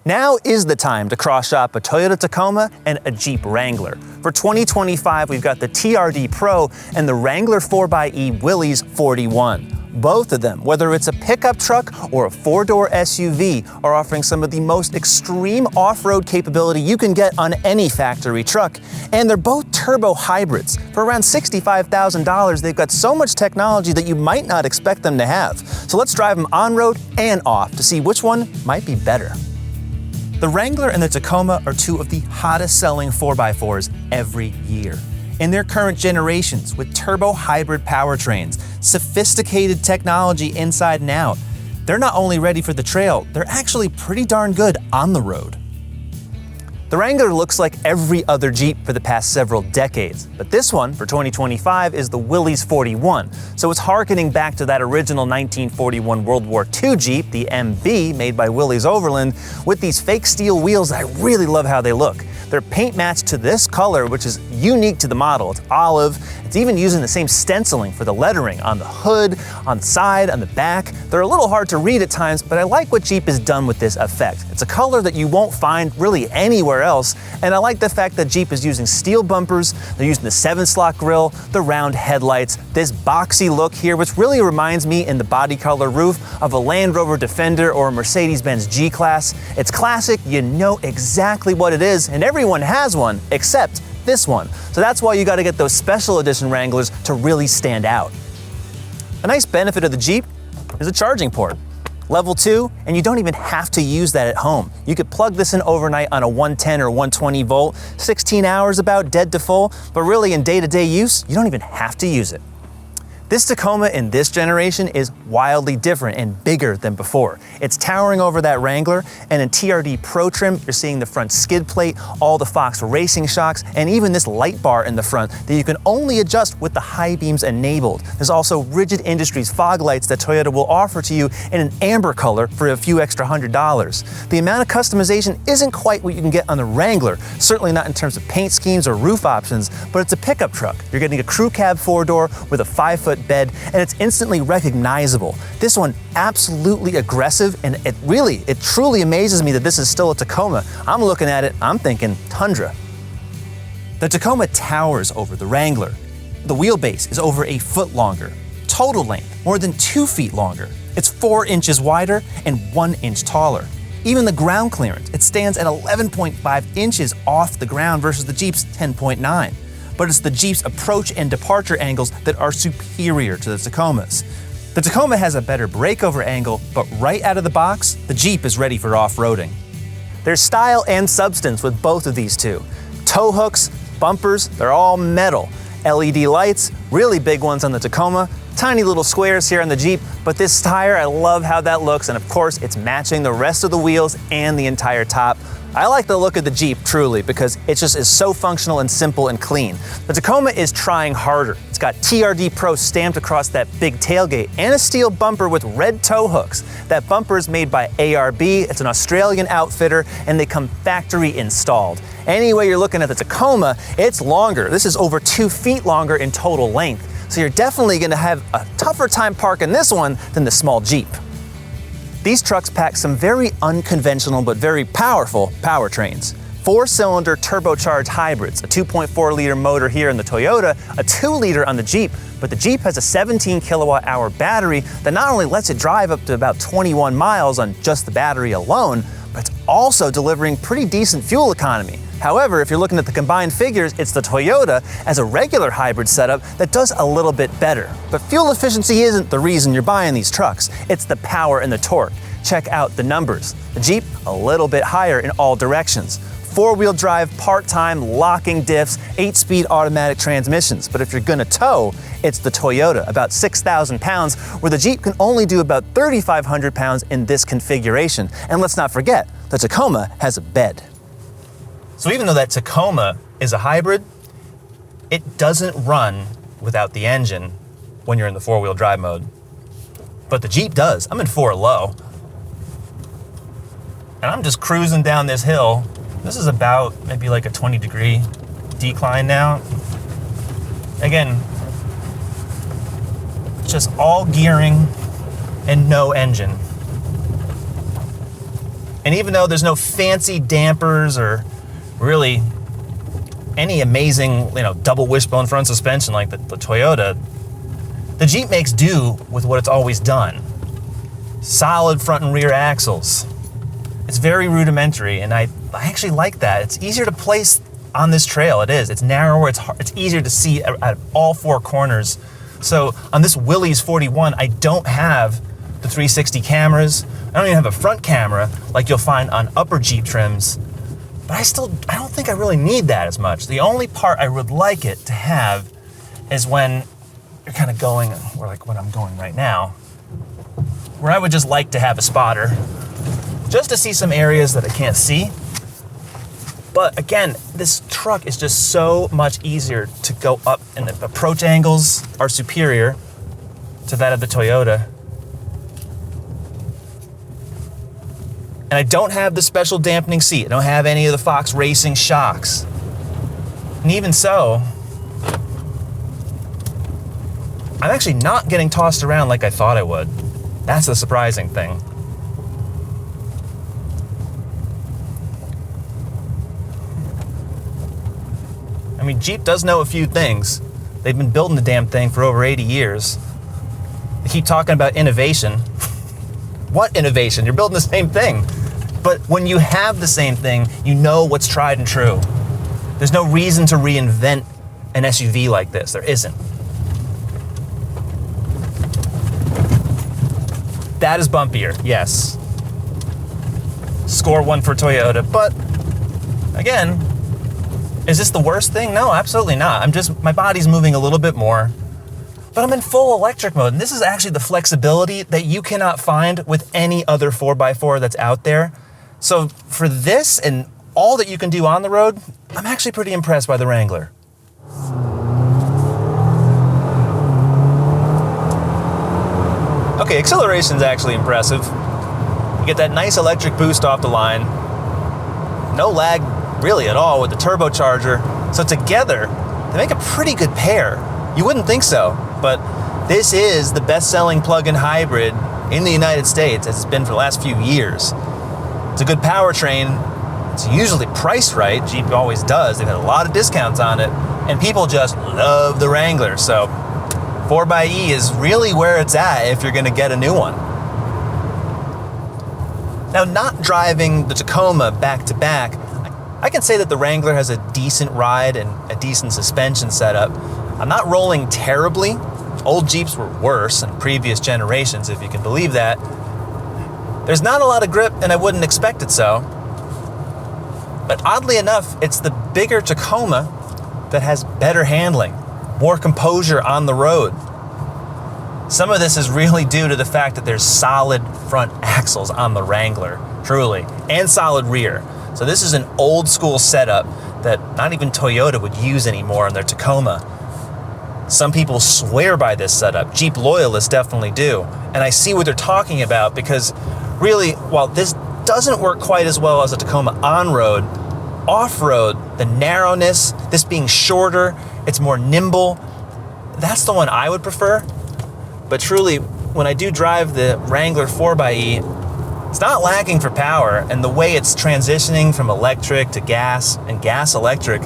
Now is the time to cross-shop a Toyota Tacoma and a Jeep Wrangler. For 2025, we've got the TRD Pro and the Wrangler 4xe Willys 41. Both of them, whether it's a pickup truck or a four-door SUV, are offering some of the most extreme off-road capability you can get on any factory truck. And they're both turbo hybrids. For around $65,000, they've got so much technology that you might not expect them to have. So let's drive them on-road and off to see which one might be better. The Wrangler and the Tacoma are two of the hottest selling 4x4s every year. In their current generations, with turbo hybrid powertrains, sophisticated technology inside and out, they're not only ready for the trail, they're actually pretty darn good on the road. The Wrangler looks like every other Jeep for the past several decades, but this one, for 2025, is the Willys 41, so it's harkening back to that original 1941 World War II Jeep, the MB, made by Willys Overland, with these fake steel wheels. I really love how they look. They're paint matched to this color, which is unique to the model. It's olive. It's even using the same stenciling for the lettering on the hood, on the side, on the back. They're a little hard to read at times, but I like what Jeep has done with this effect. It's a color that you won't find really anywhere else, and I like the fact that Jeep is using steel bumpers, they're using the 7-slot grille, the round headlights, this boxy look here, which really reminds me in the body color roof of a Land Rover Defender or a Mercedes-Benz G-Class. It's classic, you know exactly what it is, and everyone has one, except this one. So that's why you gotta get those special edition Wranglers to really stand out. A nice benefit of the Jeep is a charging port. Level 2, and you don't even have to use that at home. You could plug this in overnight on a 110 or 120 volt, 16 hours about dead to full, but really in day-to-day use, you don't even have to use it. This Tacoma in this generation is wildly different and bigger than before. It's towering over that Wrangler, and in TRD Pro trim, you're seeing the front skid plate, all the Fox racing shocks, and even this light bar in the front that you can only adjust with the high beams enabled. There's also Rigid Industries fog lights that Toyota will offer to you in an amber color for a few extra $100. The amount of customization isn't quite what you can get on the Wrangler, certainly not in terms of paint schemes or roof options, but it's a pickup truck. You're getting a crew cab 4-door with a 5-foot bed, and it's instantly recognizable. This one absolutely aggressive, and it truly amazes me that this is still a Tacoma. I'm looking at it, I'm thinking Tundra. The Tacoma towers over the Wrangler. The wheelbase is over a foot longer. Total length, more than 2 feet longer. It's 4 inches wider and 1 inch taller. Even the ground clearance, it stands at 11.5 inches off the ground versus the Jeep's 10.9. But it's the Jeep's approach and departure angles that are superior to the Tacoma's. The Tacoma has a better breakover angle, but right out of the box, the Jeep is ready for off-roading. There's style and substance with both of these two. Tow hooks, bumpers, they're all metal. LED lights, really big ones on the Tacoma, tiny little squares here on the Jeep, but this tire, I love how that looks, and of course, it's matching the rest of the wheels and the entire top. I like the look of the Jeep, truly, because it just is so functional and simple and clean. The Tacoma is trying harder. It's got TRD Pro stamped across that big tailgate and a steel bumper with red tow hooks. That bumper is made by ARB, it's an Australian outfitter, and they come factory installed. Anyway, you're looking at the Tacoma, it's longer. This is over 2 feet longer in total length. So you're definitely gonna have a tougher time parking this one than the small Jeep. These trucks pack some very unconventional but very powerful powertrains. 4-cylinder turbocharged hybrids, a 2.4-liter motor here in the Toyota, a 2-liter on the Jeep, but the Jeep has a 17 kilowatt-hour battery that not only lets it drive up to about 21 miles on just the battery alone, but it's also delivering pretty decent fuel economy. However, if you're looking at the combined figures, it's the Toyota as a regular hybrid setup that does a little bit better. But fuel efficiency isn't the reason you're buying these trucks. It's the power and the torque. Check out the numbers. The Jeep, a little bit higher in all directions. 4-wheel drive, part-time, locking diffs, 8-speed automatic transmissions. But if you're gonna tow, it's the Toyota, about 6,000 pounds, where the Jeep can only do about 3,500 pounds in this configuration. And let's not forget, the Tacoma has a bed. So even though that Tacoma is a hybrid, it doesn't run without the engine when you're in the 4-wheel drive mode. But the Jeep does. I'm in 4 low. And I'm just cruising down this hill. This is about maybe like a 20-degree decline now. Again, just all gearing and no engine. And even though there's no fancy dampers or really any amazing, double wishbone front suspension like the Toyota, the Jeep makes do with what it's always done. Solid front and rear axles. It's very rudimentary, and I actually like that. It's easier to place on this trail. It is. It's narrower. It's easier to see at all four corners. So on this Willys 41, I don't have the 360 cameras. I don't even have a front camera like you'll find on upper Jeep trims. But I don't think I really need that as much. The only part I would like it to have is when you're kind of going, or like when I'm going right now, where I would just like to have a spotter just to see some areas that I can't see. But again, this truck is just so much easier to go up, and the approach angles are superior to that of the Toyota. And I don't have the special dampening seat. I don't have any of the Fox Racing shocks. And even so, I'm actually not getting tossed around like I thought I would. That's the surprising thing. I mean, Jeep does know a few things. They've been building the damn thing for over 80 years. They keep talking about innovation. What innovation? You're building the same thing. But when you have the same thing, you know what's tried and true. There's no reason to reinvent an SUV like this. There isn't. That is bumpier, yes. Score one for Toyota, but again, is this the worst thing? No, absolutely not. My body's moving a little bit more, but I'm in full electric mode. And this is actually the flexibility that you cannot find with any other 4x4 that's out there. So for this and all that you can do on the road, I'm actually pretty impressed by the Wrangler. Okay, acceleration's actually impressive. You get that nice electric boost off the line. No lag really at all with the turbocharger. So together, they make a pretty good pair. You wouldn't think so, but this is the best-selling plug-in hybrid in the United States, as it's been for the last few years. It's a good powertrain. It's usually priced right. Jeep always does. They've had a lot of discounts on it, and people just love the Wrangler. So 4xe is really where it's at if you're going to get a new one. Now, not driving the Tacoma back-to-back, I can say that the Wrangler has a decent ride and a decent suspension setup. I'm not rolling terribly. Old Jeeps were worse in previous generations, if you can believe that. There's not a lot of grip, and I wouldn't expect it so. But oddly enough, it's the bigger Tacoma that has better handling, more composure on the road. Some of this is really due to the fact that there's solid front axles on the Wrangler, truly, and solid rear. So this is an old school setup that not even Toyota would use anymore in their Tacoma. Some people swear by this setup. Jeep loyalists definitely do. And I see what they're talking about, because really, while this doesn't work quite as well as a Tacoma On-Road, off-road, the narrowness, this being shorter, it's more nimble, that's the one I would prefer. But truly, when I do drive the Wrangler 4xe, it's not lacking for power, and the way it's transitioning from electric to gas and gas electric,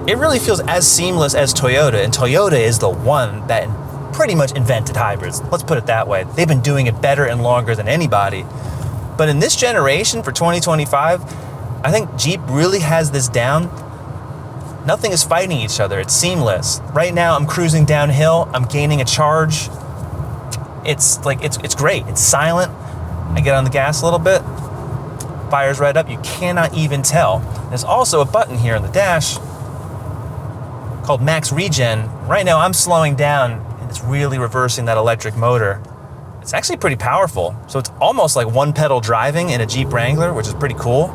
it really feels as seamless as Toyota, and Toyota is the one that pretty much invented hybrids. Let's put it that way. They've been doing it better and longer than anybody. But in this generation, for 2025, I think Jeep really has this down. Nothing is fighting each other. It's seamless. Right now, I'm cruising downhill. I'm gaining a charge. It's great. It's silent. I get on the gas a little bit. Fires right up. You cannot even tell. There's also a button here on the dash called Max Regen. Right now, I'm slowing down, and it's really reversing that electric motor. It's actually pretty powerful. So it's almost like one pedal driving in a Jeep Wrangler, which is pretty cool.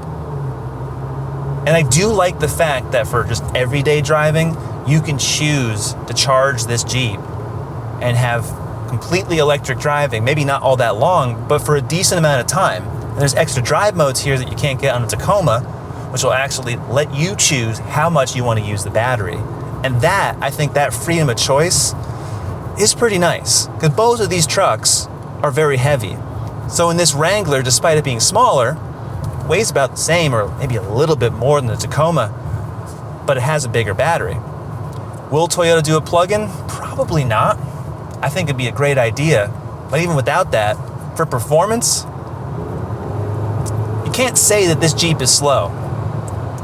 And I do like the fact that for just everyday driving, you can choose to charge this Jeep and have completely electric driving, maybe not all that long, but for a decent amount of time. And there's extra drive modes here that you can't get on a Tacoma, which will actually let you choose how much you want to use the battery. And that, I think that freedom of choice is pretty nice, because both of these trucks are very heavy. So in this Wrangler, despite it being smaller, weighs about the same or maybe a little bit more than the Tacoma, but it has a bigger battery. Will Toyota do a plug-in? Probably not. I think it'd be a great idea, but even without that, for performance, you can't say that this Jeep is slow.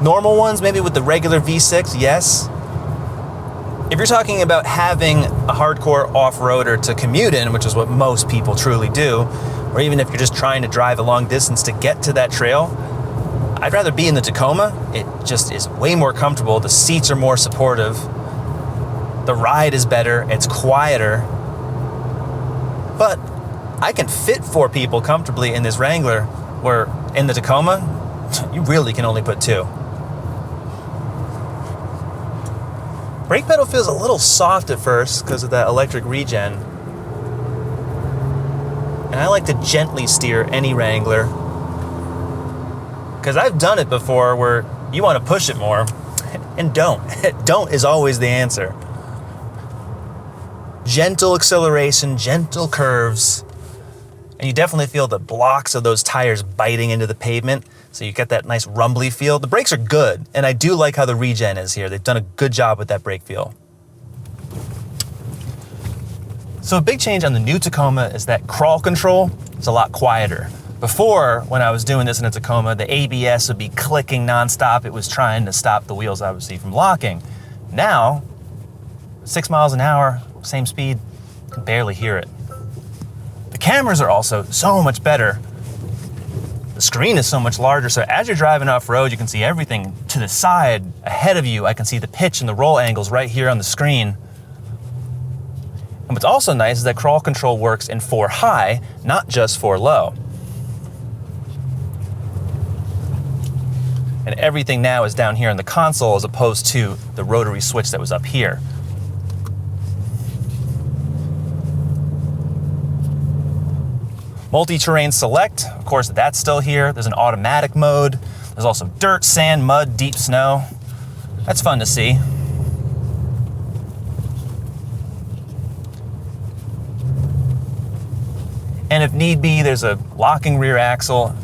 Normal ones, maybe with the regular V6, yes. If you're talking about having a hardcore off-roader to commute in, which is what most people truly do, or even if you're just trying to drive a long distance to get to that trail, I'd rather be in the Tacoma. It just is way more comfortable. The seats are more supportive. The ride is better. It's quieter. But I can fit 4 people comfortably in this Wrangler, where in the Tacoma, you really can only put 2. Brake pedal feels a little soft at first because of that electric regen. And I like to gently steer any Wrangler, because I've done it before where you want to push it more, and don't. Don't is always the answer. Gentle acceleration, gentle curves, and you definitely feel the blocks of those tires biting into the pavement, so you get that nice rumbly feel. The brakes are good, and I do like how the regen is here. They've done a good job with that brake feel. So a big change on the new Tacoma is that crawl control is a lot quieter. Before, when I was doing this in a Tacoma, the ABS would be clicking nonstop. It was trying to stop the wheels, obviously, from locking. Now, 6 miles an hour, same speed, you can barely hear it. The cameras are also so much better. The screen is so much larger, so as you're driving off-road, you can see everything to the side, ahead of you. I can see the pitch and the roll angles right here on the screen. And what's also nice is that crawl control works in 4 high, not just 4 low. And everything now is down here in the console as opposed to the rotary switch that was up here. Multi-terrain select, of course, that's still here. There's an automatic mode. There's also dirt, sand, mud, deep snow. That's fun to see. And if need be, there's a locking rear axle.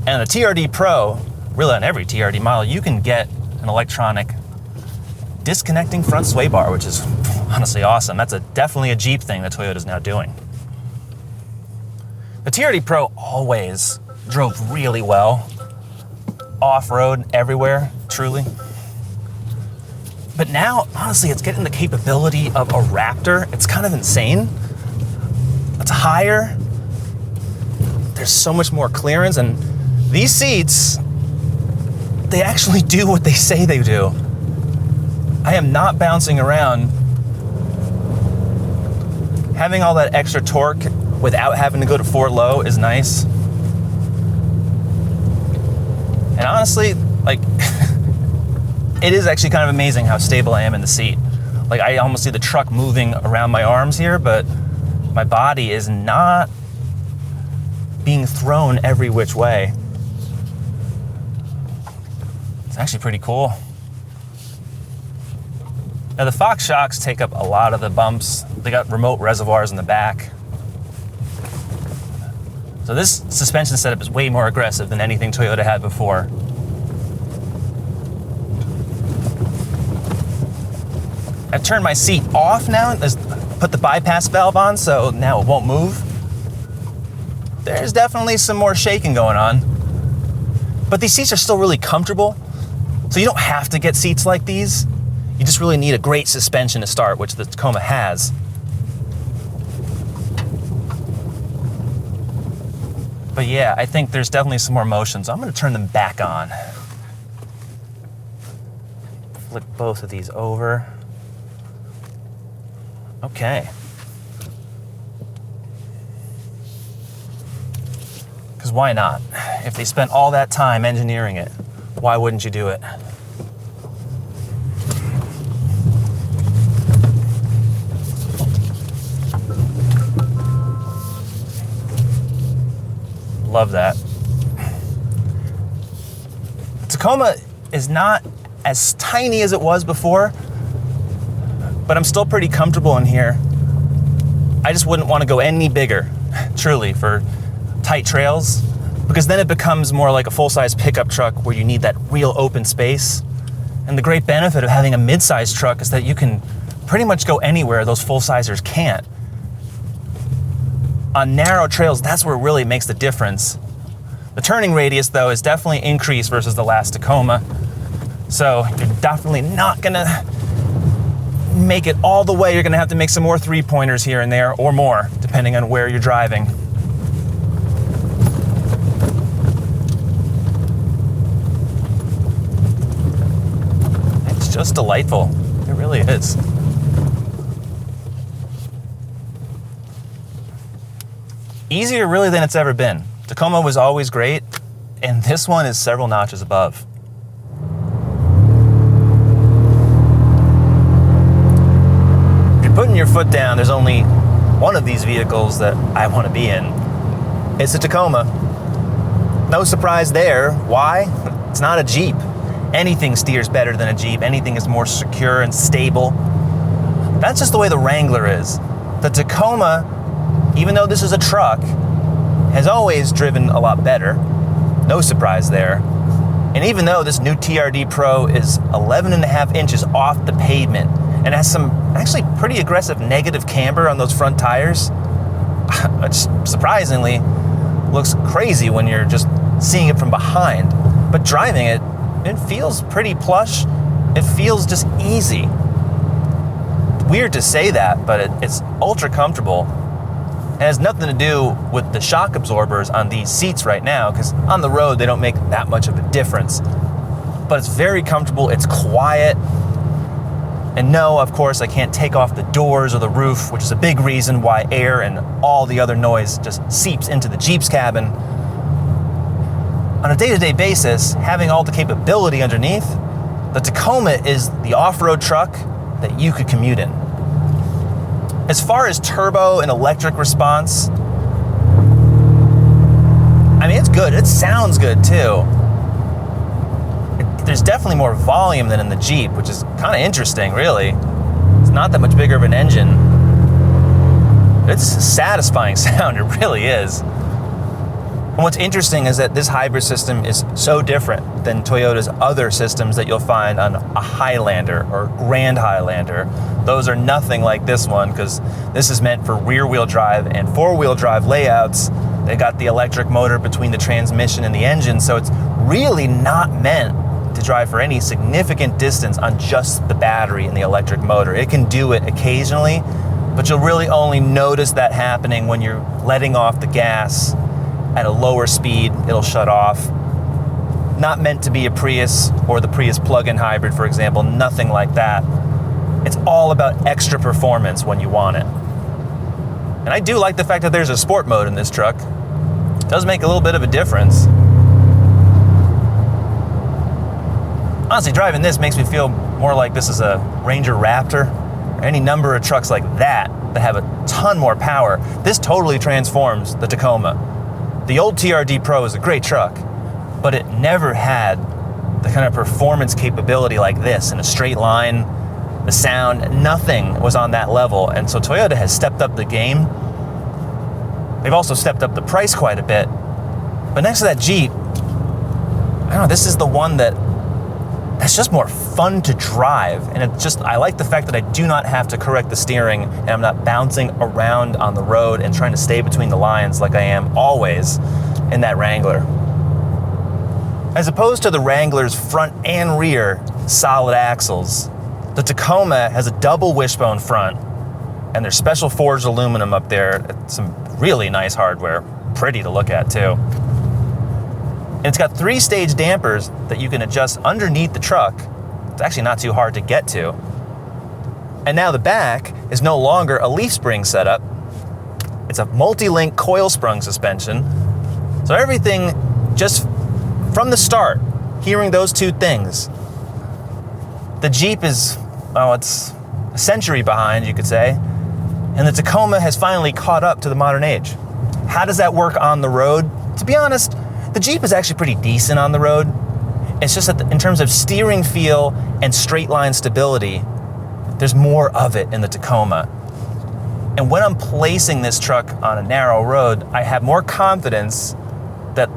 And the TRD Pro, really on every TRD model, you can get an electronic disconnecting front sway bar, which is honestly awesome. That's definitely a Jeep thing that Toyota's now doing. The TRD Pro always drove really well, off-road, everywhere, truly. But now, honestly, it's getting the capability of a Raptor. It's kind of insane. It's higher. There's so much more clearance, and these seats, they actually do what they say they do. I am not bouncing around. Having all that extra torque without having to go to 4 low is nice. And honestly, like, it is actually kind of amazing how stable I am in the seat. Like, I almost see the truck moving around my arms here, but my body is not being thrown every which way. It's actually pretty cool. Now, the Fox shocks take up a lot of the bumps. They got remote reservoirs in the back. So this suspension setup is way more aggressive than anything Toyota had before. I've turned my seat off now, put the bypass valve on, so now it won't move. There's definitely some more shaking going on. But these seats are still really comfortable, so you don't have to get seats like these. You just really need a great suspension to start, which the Tacoma has. But yeah, I think there's definitely some more motion, so I'm going to turn them back on. Flip both of these over. Okay. Because why not? If they spent all that time engineering it, why wouldn't you do it? Love that. Tacoma is not as tiny as it was before, but I'm still pretty comfortable in here. I just wouldn't want to go any bigger, truly, for tight trails. because then it becomes more like a full-size pickup truck where you need that real open space. And the great benefit of having a mid-size truck is that you can pretty much go anywhere those full-sizers can't. On narrow trails, that's where it really makes the difference. The turning radius, though, is definitely increased versus the last Tacoma. So you're definitely not gonna make it all the way. You're gonna have to make some more three-pointers here and there, or more, depending on where you're driving. It's just delightful. It really is. Easier really than it's ever been. Tacoma was always great, and this one is several notches above. If you're putting your foot down, there's only one of these vehicles that I want to be in. It's a Tacoma. No surprise there. Why? It's not a Jeep. Anything steers better than a Jeep. Anything is more secure and stable. That's just the way the Wrangler is. The Tacoma, even though this is a truck, has always driven a lot better. No surprise there. And even though this new TRD Pro is 11.5 inches off the pavement and has some actually pretty aggressive negative camber on those front tires, which surprisingly looks crazy when you're just seeing it from behind. But driving it, it feels pretty plush. It feels just easy. Weird to say that, but it's ultra comfortable. It has nothing to do with the shock absorbers on these seats right now, because on the road they don't make that much of a difference. But it's very comfortable, it's quiet. And no, of course, I can't take off the doors or the roof, which is a big reason why air and all the other noise just seeps into the Jeep's cabin. On a day-to-day basis, having all the capability underneath, the Tacoma is the off-road truck that you could commute in. As far as turbo and electric response, I mean, it's good. It sounds good too. There's definitely more volume than in the Jeep, which is kind of interesting, really. It's not that much bigger of an engine. It's a satisfying sound, it really is. And what's interesting is that this hybrid system is so different than Toyota's other systems that you'll find on a Highlander or Grand Highlander. Those are nothing like this one, because this is meant for rear-wheel drive and four-wheel drive layouts. They got the electric motor between the transmission and the engine, so it's really not meant to drive for any significant distance on just the battery and the electric motor. It can do it occasionally, but you'll really only notice that happening when you're letting off the gas at a lower speed. It'll shut off. Not meant to be a Prius or the Prius plug-in hybrid, for example, nothing like that. It's all about extra performance when you want it. And I do like the fact that there's a sport mode in this truck. It does make a little bit of a difference. Honestly, driving this makes me feel more like this is a Ranger Raptor or any number of trucks like that have a ton more power. This totally transforms the Tacoma. The old TRD Pro is a great truck, but it never had the kind of performance capability like this in a straight line. The sound, nothing was on that level. And so Toyota has stepped up the game. They've also stepped up the price quite a bit. But next to that Jeep, I don't know, this is the one that's just more fun to drive. And I like the fact that I do not have to correct the steering and I'm not bouncing around on the road and trying to stay between the lines like I am always in that Wrangler. As opposed to the Wrangler's front and rear solid axles, the Tacoma has a double wishbone front, and there's special forged aluminum up there. Some really nice hardware, pretty to look at too. And it's got 3-stage dampers that you can adjust underneath the truck. It's actually not too hard to get to. And now the back is no longer a leaf spring setup. It's a multi-link coil sprung suspension. So everything just from the start, hearing those two things. The Jeep is, it's a century behind, you could say. And the Tacoma has finally caught up to the modern age. How does that work on the road? To be honest, the Jeep is actually pretty decent on the road. It's just that in terms of steering feel and straight line stability, there's more of it in the Tacoma. And when I'm placing this truck on a narrow road, I have more confidence that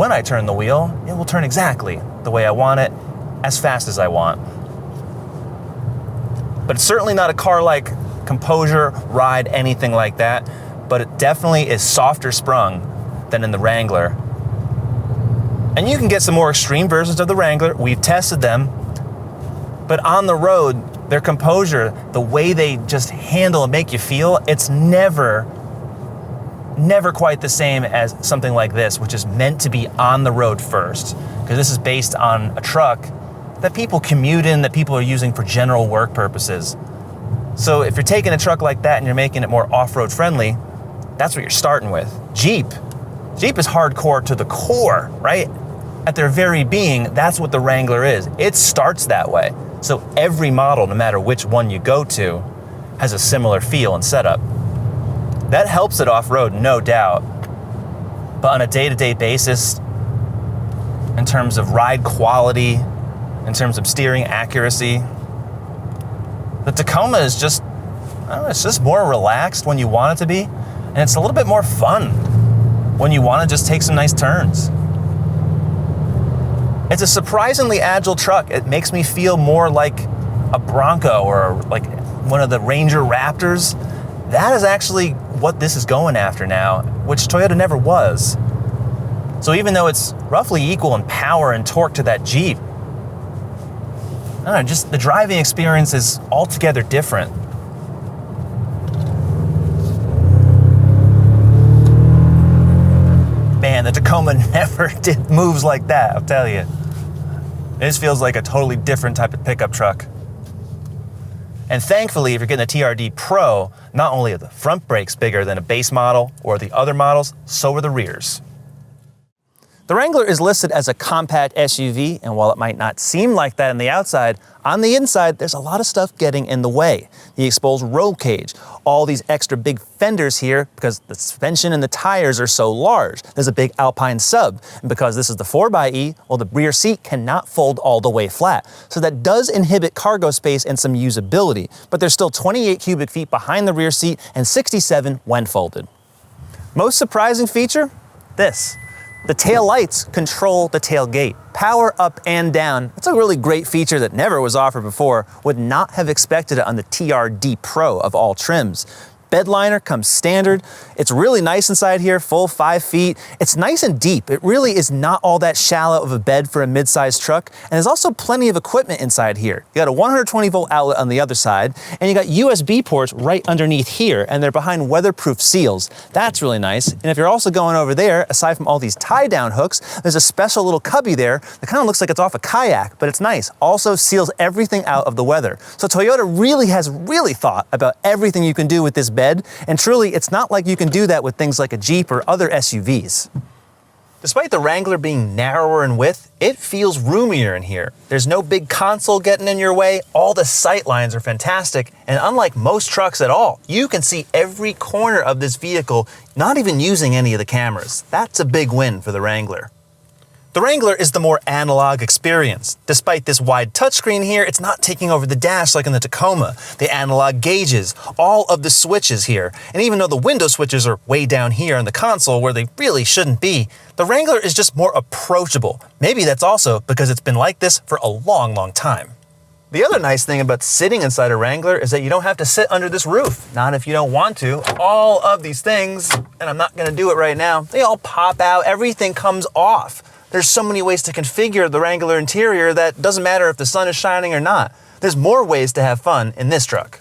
when I turn the wheel, it will turn exactly the way I want it, as fast as I want. But it's certainly not a car like composure, ride, anything like that, but it definitely is softer sprung than in the Wrangler. And you can get some more extreme versions of the Wrangler. We've tested them. But on the road, their composure, the way they just handle and make you feel, it's never quite the same as something like this, which is meant to be on the road first. Because this is based on a truck that people commute in, that people are using for general work purposes. So if you're taking a truck like that and you're making it more off-road friendly, that's what you're starting with. Jeep is hardcore to the core, right? At their very being, that's what the Wrangler is. It starts that way. So every model, no matter which one you go to, has a similar feel and setup. That helps it off-road, no doubt. But on a day-to-day basis, in terms of ride quality, in terms of steering accuracy, the Tacoma is just, I don't know, it's just more relaxed when you want it to be, and it's a little bit more fun when you want to just take some nice turns. It's a surprisingly agile truck. It makes me feel more like a Bronco or like one of the Ranger Raptors. That is actually what this is going after now, which Toyota never was. So even though it's roughly equal in power and torque to that Jeep, I don't know, just the driving experience is altogether different. Man, the Tacoma never did moves like that, I'll tell you. This feels like a totally different type of pickup truck. And thankfully, if you're getting a TRD Pro, not only are the front brakes bigger than a base model or the other models, so are the rears. The Wrangler is listed as a compact SUV, and while it might not seem like that on the outside, on the inside, there's a lot of stuff getting in the way. The exposed roll cage, all these extra big fenders here because the suspension and the tires are so large. There's a big Alpine sub, and because this is the 4xe, well, the rear seat cannot fold all the way flat. So that does inhibit cargo space and some usability, but there's still 28 cubic feet behind the rear seat and 67 when folded. Most surprising feature? This. The tail lights control the tailgate, power up and down. That's a really great feature that never was offered before. Would not have expected it on the TRD Pro of all trims. Bed liner comes standard. It's really nice inside here, full 5 feet. It's nice and deep. It really is not all that shallow of a bed for a mid-sized truck. And there's also plenty of equipment inside here. You got a 120 volt outlet on the other side, and you got USB ports right underneath here, and they're behind weatherproof seals. That's really nice. And if you're also going over there, aside from all these tie-down hooks, there's a special little cubby there that kind of looks like it's off a kayak, but it's nice. Also seals everything out of the weather. So Toyota really has thought about everything you can do with this bed. And truly, it's not like you can do that with things like a Jeep or other SUVs. Despite the Wrangler being narrower in width, it feels roomier in here. There's no big console getting in your way, all the sight lines are fantastic, and unlike most trucks at all, you can see every corner of this vehicle, not even using any of the cameras. That's a big win for the Wrangler. The Wrangler is the more analog experience. Despite this wide touchscreen here, it's not taking over the dash like in the Tacoma. The analog gauges, all of the switches here, and even though the window switches are way down here on the console where they really shouldn't be, the Wrangler is just more approachable. Maybe that's also because it's been like this for a long, long time. The other nice thing about sitting inside a Wrangler is that you don't have to sit under this roof. Not if you don't want to. All of these things, and I'm not gonna do it right now, they all pop out, everything comes off. There's so many ways to configure the Wrangler interior that doesn't matter if the sun is shining or not. There's more ways to have fun in this truck.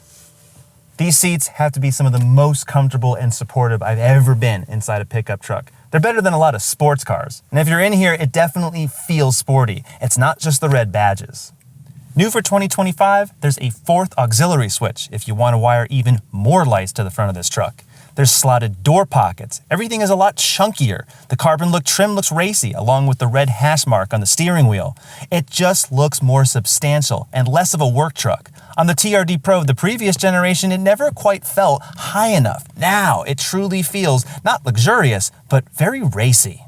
These seats have to be some of the most comfortable and supportive I've ever been inside a pickup truck. They're better than a lot of sports cars. And if you're in here, it definitely feels sporty. It's not just the red badges. New for 2025, there's a 4th auxiliary switch if you want to wire even more lights to the front of this truck. There's slotted door pockets. Everything is a lot chunkier. The carbon look trim looks racy, along with the red hash mark on the steering wheel. It just looks more substantial and less of a work truck. On the TRD Pro of the previous generation, it never quite felt high enough. Now it truly feels not luxurious, but very racy.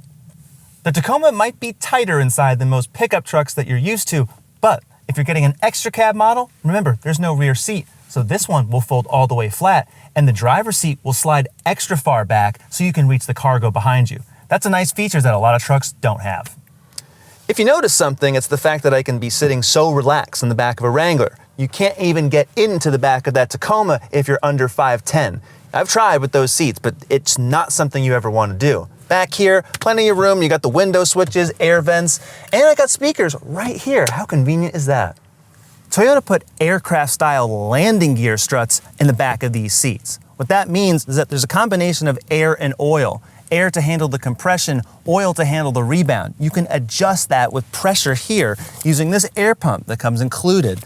The Tacoma might be tighter inside than most pickup trucks that you're used to, but if you're getting an extra cab model, remember, there's no rear seat. So this one will fold all the way flat, and the driver's seat will slide extra far back so you can reach the cargo behind you. That's a nice feature that a lot of trucks don't have. If you notice something, it's the fact that I can be sitting so relaxed in the back of a Wrangler. You can't even get into the back of that Tacoma if you're under 5'10". I've tried with those seats, but it's not something you ever want to do. Back here, plenty of room. You got the window switches, air vents, and I got speakers right here. How convenient is that? Toyota put aircraft-style landing gear struts in the back of these seats. What that means is that there's a combination of air and oil. Air to handle the compression, oil to handle the rebound. You can adjust that with pressure here using this air pump that comes included.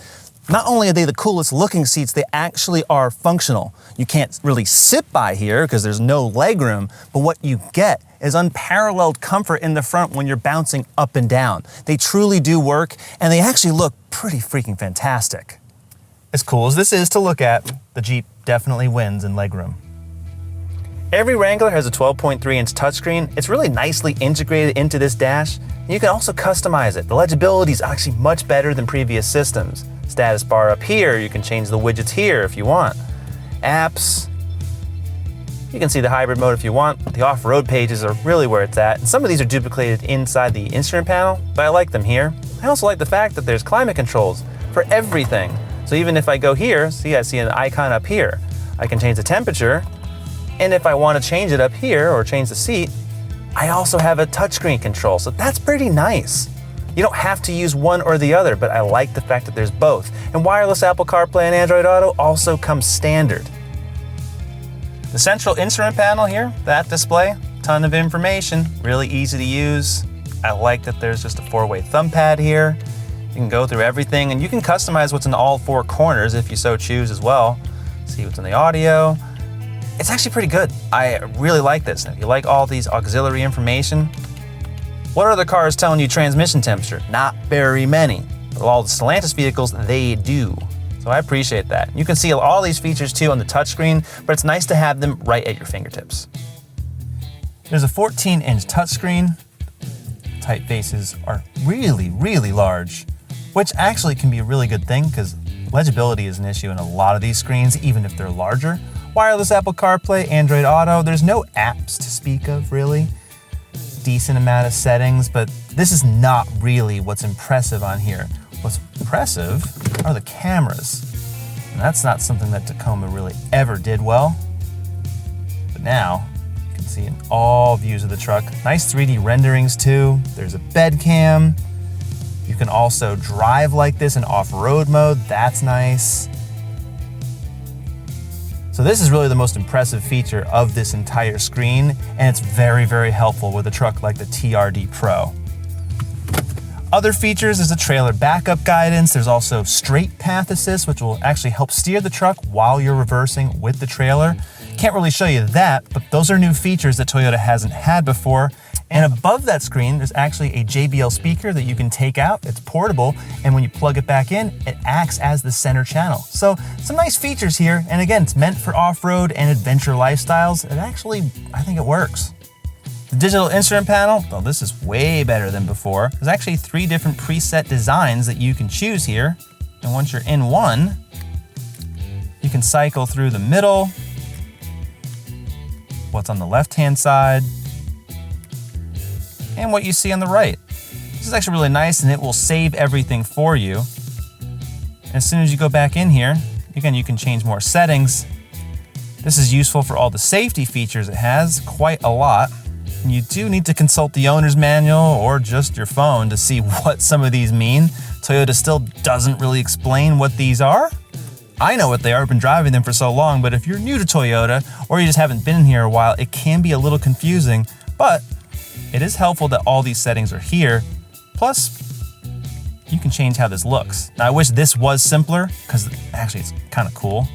Not only are they the coolest looking seats, they actually are functional. You can't really sit by here because there's no leg room, but what you get is unparalleled comfort in the front when you're bouncing up and down. They truly do work, and they actually look pretty freaking fantastic. As cool as this is to look at, the Jeep definitely wins in legroom. Every Wrangler has a 12.3-inch touchscreen. It's really nicely integrated into this dash. You can also customize it. The legibility is actually much better than previous systems. Status bar up here, you can change the widgets here if you want. Apps, you can see the hybrid mode if you want. The off-road pages are really where it's at. And some of these are duplicated inside the instrument panel, but I like them here. I also like the fact that there's climate controls for everything. So even if I go here, see I see an icon up here. I can change the temperature, and if I want to change it up here or change the seat, I also have a touchscreen control, so that's pretty nice. You don't have to use one or the other, but I like the fact that there's both. And wireless Apple CarPlay and Android Auto also come standard. The central instrument panel here, that display, ton of information, really easy to use. I like that there's just a 4-way thumb pad here. You can go through everything, and you can customize what's in all 4 corners if you so choose as well. See what's in the audio. It's actually pretty good. I really like this. If you like all these auxiliary information, what are other cars telling you transmission temperature? Not very many. With all the Stellantis vehicles, they do. So I appreciate that. You can see all these features too on the touchscreen, but it's nice to have them right at your fingertips. There's a 14-inch touchscreen. Typefaces are really, really large, which actually can be a really good thing because legibility is an issue in a lot of these screens, even if they're larger. Wireless Apple CarPlay, Android Auto, there's no apps to speak of really. Decent amount of settings, but this is not really what's impressive on here. What's impressive are the cameras. And that's not something that Tacoma really ever did well. But now, you can see in all views of the truck. Nice 3D renderings too. There's a bed cam. You can also drive like this in off-road mode. That's nice. So this is really the most impressive feature of this entire screen, and it's very, very helpful with a truck like the TRD Pro. Other features is a trailer backup guidance. There's also straight path assist, which will actually help steer the truck while you're reversing with the trailer. Can't really show you that, but those are new features that Toyota hasn't had before. And above that screen, there's actually a JBL speaker that you can take out. It's portable, and when you plug it back in, it acts as the center channel. So some nice features here, and again, it's meant for off-road and adventure lifestyles. It actually, I think it works. The digital instrument panel, well, this is way better than before. There's actually 3 different preset designs that you can choose here. And once you're in one, you can cycle through the middle, what's on the left-hand side, and what you see on the right. This is actually really nice, and it will save everything for you. And as soon as you go back in here, again, you can change more settings. This is useful for all the safety features it has, quite a lot. And you do need to consult the owner's manual or just your phone to see what some of these mean. Toyota still doesn't really explain what these are. I know what they are, I've been driving them for so long, but if you're new to Toyota or you just haven't been in here a while, it can be a little confusing, but it is helpful that all these settings are here. Plus, you can change how this looks. Now, I wish this was simpler because actually it's kind of cool.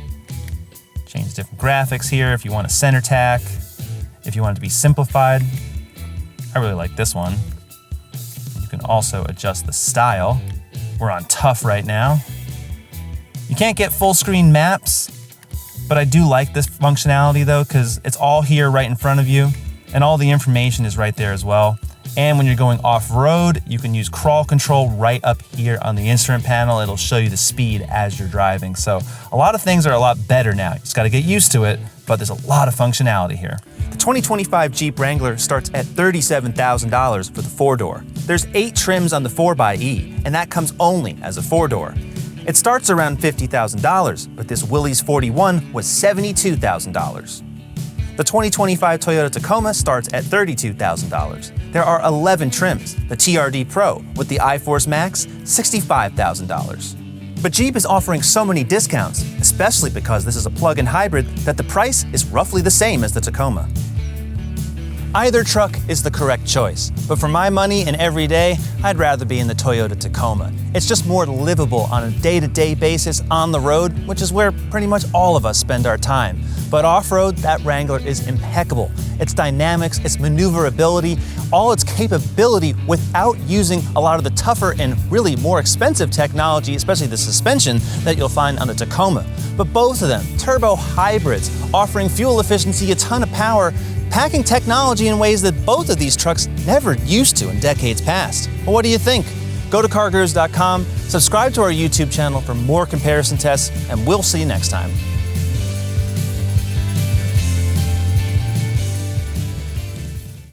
Change different graphics here if you want a center tack, if you want it to be simplified. I really like this one. You can also adjust the style. We're on tough right now. You can't get full screen maps, but I do like this functionality though, because it's all here right in front of you, and all the information is right there as well. And when you're going off-road, you can use crawl control right up here on the instrument panel. It'll show you the speed as you're driving. So a lot of things are a lot better now. You just gotta get used to it, but there's a lot of functionality here. The 2025 Jeep Wrangler starts at $37,000 for the 4-door. There's 8 trims on the 4xe, and that comes only as a 4-door. It starts around $50,000, but this Willys 41 was $72,000. The 2025 Toyota Tacoma starts at $32,000. There are 11 trims. The TRD Pro with the iForce Max, $65,000. But Jeep is offering so many discounts, especially because this is a plug-in hybrid, that the price is roughly the same as the Tacoma. Either truck is the correct choice, but for my money and every day, I'd rather be in the Toyota Tacoma. It's just more livable on a day-to-day basis on the road, which is where pretty much all of us spend our time. But off-road, that Wrangler is impeccable. Its dynamics, its maneuverability, all its capability without using a lot of the tougher and really more expensive technology, especially the suspension, that you'll find on the Tacoma. But both of them, turbo hybrids, offering fuel efficiency, a ton of power, packing technology in ways that both of these trucks never used to in decades past. Well, what do you think? Go to CarGurus.com, subscribe to our YouTube channel for more comparison tests, and we'll see you next time.